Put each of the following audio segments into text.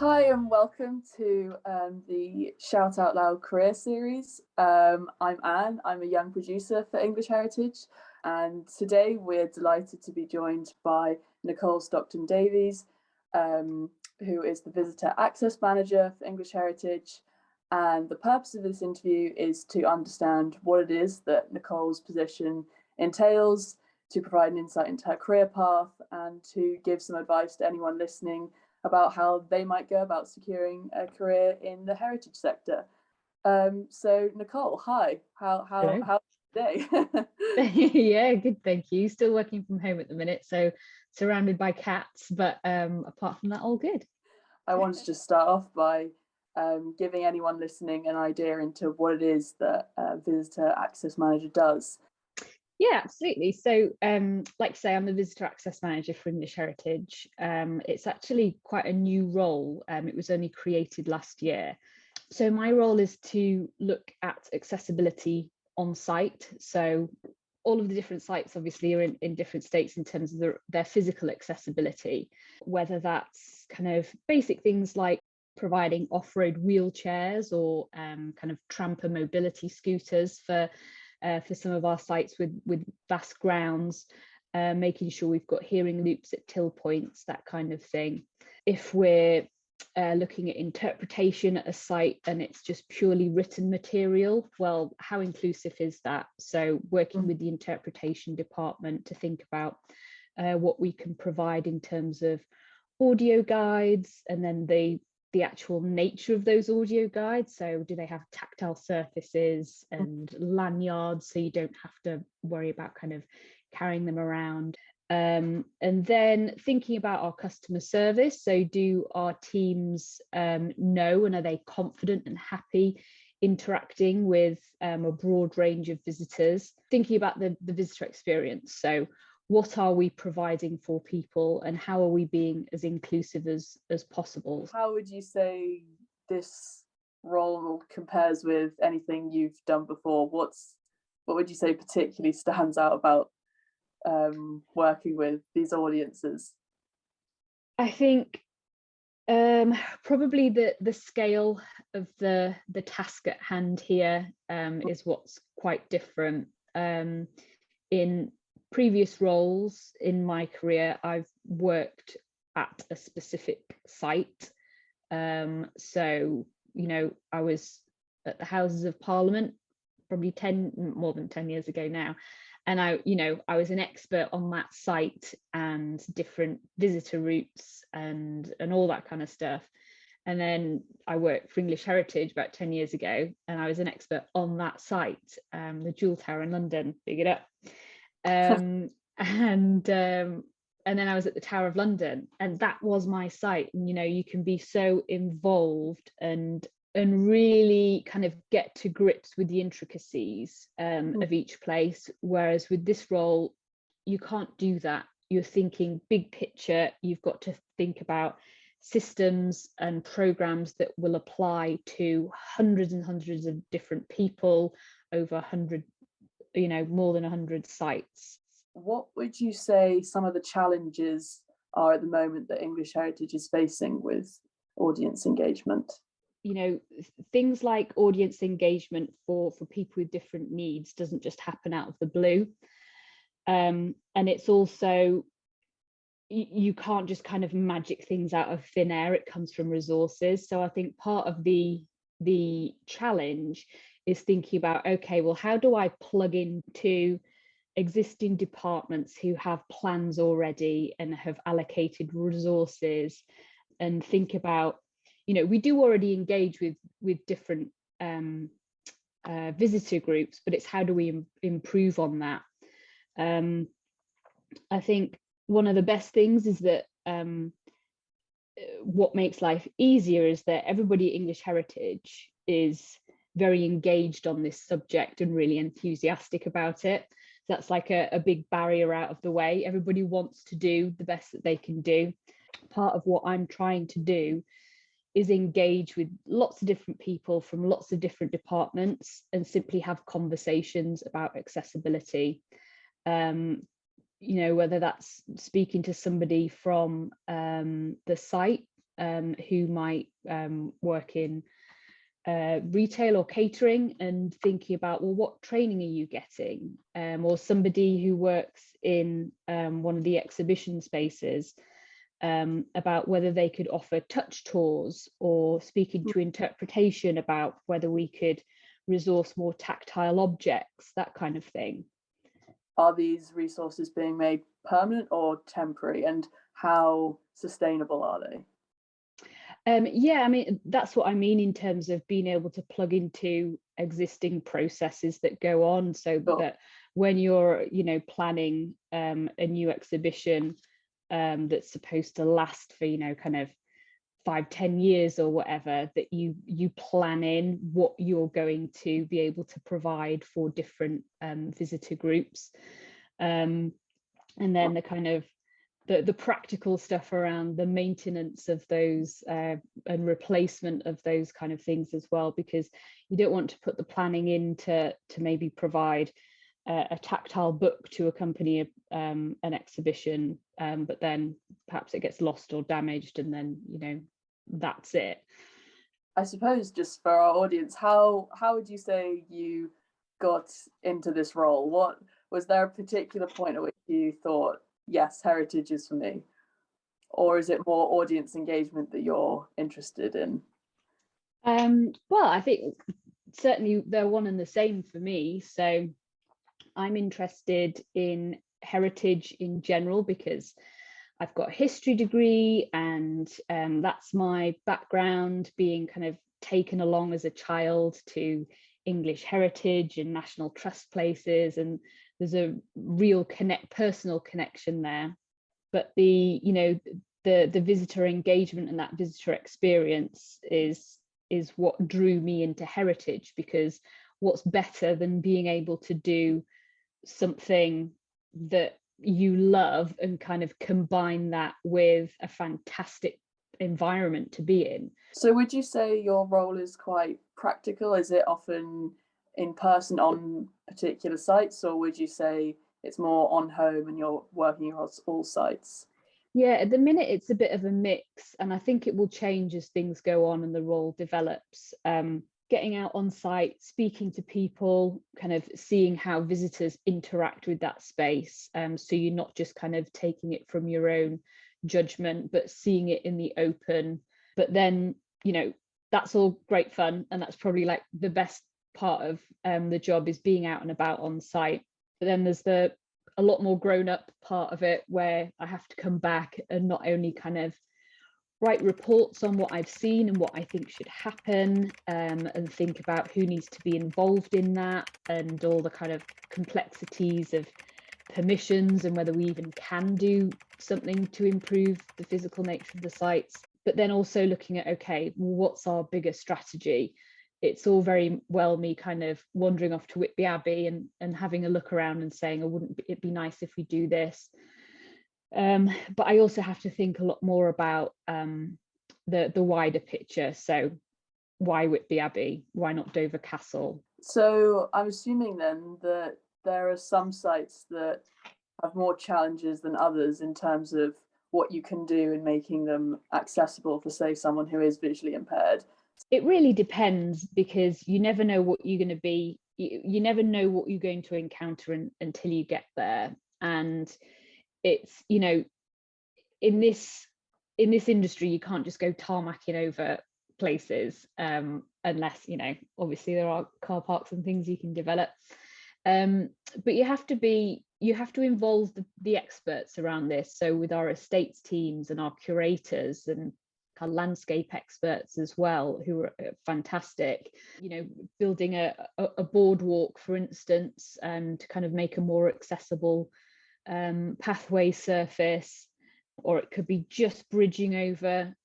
Hi and welcome to the Shout Out Loud career series. I'm Anne, I'm a young producer for English Heritage, and today we're delighted to be joined by Nicole Stockton-Davies, who is the Visitor Access Manager for English Heritage. And the purpose of this interview is to understand what it is that Nicole's position entails, to provide an insight into her career path, and to give some advice to anyone listening about how they might go about securing a career in the heritage sector. So Nicole, hi, how's today? Yeah, good, thank you. Still working from home at the minute, so surrounded by cats, but apart from that, all good. I wanted to just start off by giving anyone listening an idea into what it is that Visitor Access Manager does. Yeah, absolutely. So, like I say, I'm the Visitor Access Manager for English Heritage. It's actually quite a new role. It was only created last year. So my role is to look at accessibility on site. So all of the different sites obviously are in different states in terms of their physical accessibility, whether that's kind of basic things like providing off-road wheelchairs or kind of tramper mobility scooters for some of our sites with vast grounds, making sure we've got hearing loops at till points, that kind of thing. If we're looking at interpretation at a site and it's just purely written material, well, how inclusive is that? So working with the interpretation department to think about what we can provide in terms of audio guides, and then the actual nature of those audio guides. So do they have tactile surfaces and lanyards so you don't have to worry about kind of carrying them around? And then thinking about our customer service. So do our teams know, and are they confident and happy interacting with a broad range of visitors? Thinking about the visitor experience. So what are we providing for people and how are we being as inclusive as possible? How would you say this role compares with anything you've done before? What would you say particularly stands out about working with these audiences? I think probably the scale of the task at hand here is what's quite different. In previous roles in my career, I've worked at a specific site. So, you know, I was at the Houses of Parliament probably more than 10 years ago now. And I was an expert on that site and different visitor routes and all that kind of stuff. And then I worked for English Heritage about 10 years ago, and I was an expert on that site, the Jewel Tower in London, big it up. And then I was at the Tower of London, and that was my site. And you can be so involved and really kind of get to grips with the intricacies of each place, whereas with this role you can't do that. You're thinking big picture. You've got to think about systems and programs that will apply to hundreds and hundreds of different people over 100, more than 100 sites. What would you say some of the challenges are at the moment that English Heritage is facing with audience engagement? Things like audience engagement for people with different needs doesn't just happen out of the blue. And it's also, you can't just kind of magic things out of thin air. It comes from resources. So I think part of the challenge is thinking about, okay, well, how do I plug into existing departments who have plans already and have allocated resources, and think about, we do already engage with different visitor groups, but it's how do we improve on that? I think one of the best things is that what makes life easier is that everybody at English Heritage is very engaged on this subject and really enthusiastic about it. So that's like a big barrier out of the way. Everybody wants to do the best that they can do. Part of what I'm trying to do is engage with lots of different people from lots of different departments and simply have conversations about accessibility. Whether that's speaking to somebody from the site who might work in retail or catering, and thinking about, well, what training are you getting? Or somebody who works in one of the exhibition spaces, about whether they could offer touch tours, or speaking to interpretation about whether we could resource more tactile objects, that kind of thing. Are these resources being made permanent or temporary, and how sustainable are they? Yeah, I mean, that's what I mean in terms of being able to plug into existing processes that go on, so Sure. that when you're, planning a new exhibition that's supposed to last for, kind of 5-10 years or whatever, that you plan in what you're going to be able to provide for different visitor groups, and then the kind of the practical stuff around the maintenance of those and replacement of those kind of things as well, because you don't want to put the planning in to maybe provide a tactile book to accompany an exhibition, but then perhaps it gets lost or damaged, and then that's it. I suppose, just for our audience, how would you say you got into this role? What was there a particular point at which you thought, yes, heritage is for me? Or is it more audience engagement that you're interested in? Well, I think certainly they're one and the same for me. So I'm interested in heritage in general because I've got a history degree, and that's my background, being kind of taken along as a child to English heritage and National Trust places, and there's a real personal connection there. But the visitor engagement and that visitor experience is what drew me into heritage, because what's better than being able to do something that you love and kind of combine that with a fantastic environment to be in. So would you say your role is quite practical? Is it often in person on particular sites, or would you say it's more on home and you're working across all sites? Yeah, at the minute it's a bit of a mix, and I think it will change as things go on and the role develops. Getting out on site, speaking to people, kind of seeing how visitors interact with that space. So you're not just kind of taking it from your own judgment, but seeing it in the open. But then, that's all great fun. And that's probably like the best part of the job, is being out and about on site. But then there's a lot more grown up part of it, where I have to come back and not only kind of write reports on what I've seen and what I think should happen, and think about who needs to be involved in that, and all the kind of complexities of permissions and whether we even can do something to improve the physical nature of the sites. But then also looking at, okay, what's our bigger strategy? It's all very well me kind of wandering off to Whitby Abbey and having a look around and saying, oh, wouldn't it be nice if we do this? But I also have to think a lot more about the wider picture. So why Whitby Abbey? Why not Dover Castle? So I'm assuming then that there are some sites that have more challenges than others in terms of what you can do in making them accessible for, say, someone who is visually impaired. It really depends, because you never know what you're going to be, you never know what you're going to encounter until you get there. And it's, in this industry, you can't just go tarmacking over places, unless, obviously there are car parks and things you can develop. But you have to involve the experts around this. So with our estates teams and our curators and our landscape experts as well, who are fantastic, building a boardwalk, for instance, to kind of make a more accessible pathway surface, or it could be just bridging over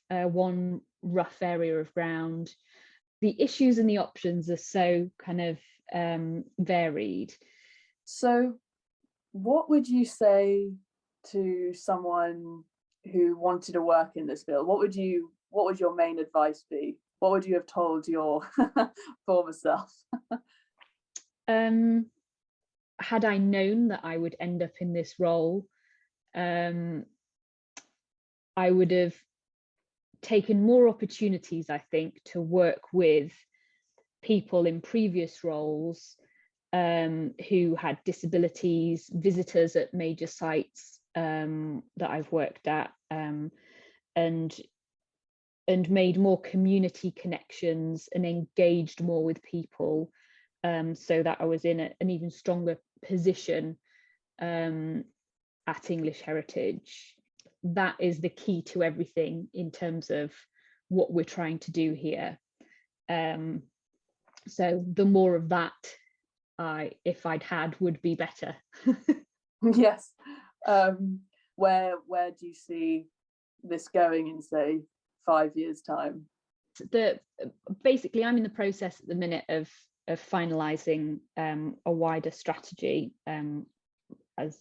one rough area of ground. The issues and the options are so kind of varied. So what would you say to someone who wanted to work in this field? What would your main advice be? What would you have told your former self? Had I known that I would end up in this role, I I would have taken more opportunities, I think, to work with people in previous roles who had disabilities, visitors at major sites that I've worked at, and made more community connections and engaged more with people, so that I was in an even stronger position at English Heritage. That is the key to everything in terms of what we're trying to do here. So the more of that if I'd had, would be better. Yes. Where do you see this going in, say, 5 years' time? Basically, I'm in the process at the minute of finalising a wider strategy as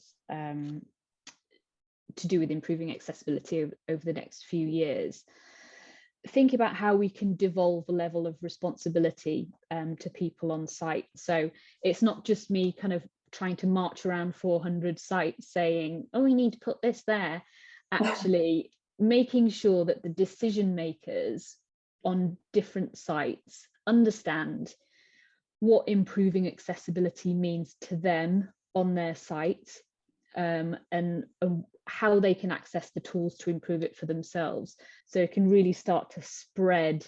to do with improving accessibility over the next few years. Think about how we can devolve a level of responsibility to people on site. So it's not just me kind of trying to march around 400 sites saying, oh, we need to put this there. Actually making sure that the decision makers on different sites understand what improving accessibility means to them on their site, and how they can access the tools to improve it for themselves. So it can really start to spread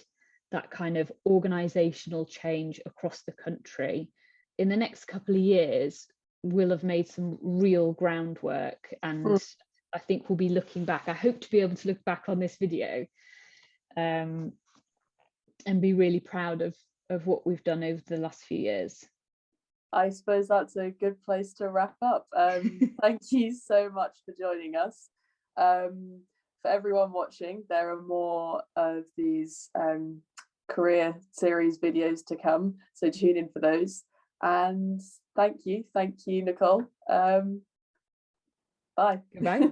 that kind of organizational change across the country. In the next couple of years, we'll have made some real groundwork, and I think we'll be looking back. I hope to be able to look back on this video and be really proud of what we've done over the last few years. I suppose that's a good place to wrap up. Thank you so much for joining us. For everyone watching, there are more of these career series videos to come, so tune in for those. And thank you, Nicole. Bye. Goodbye.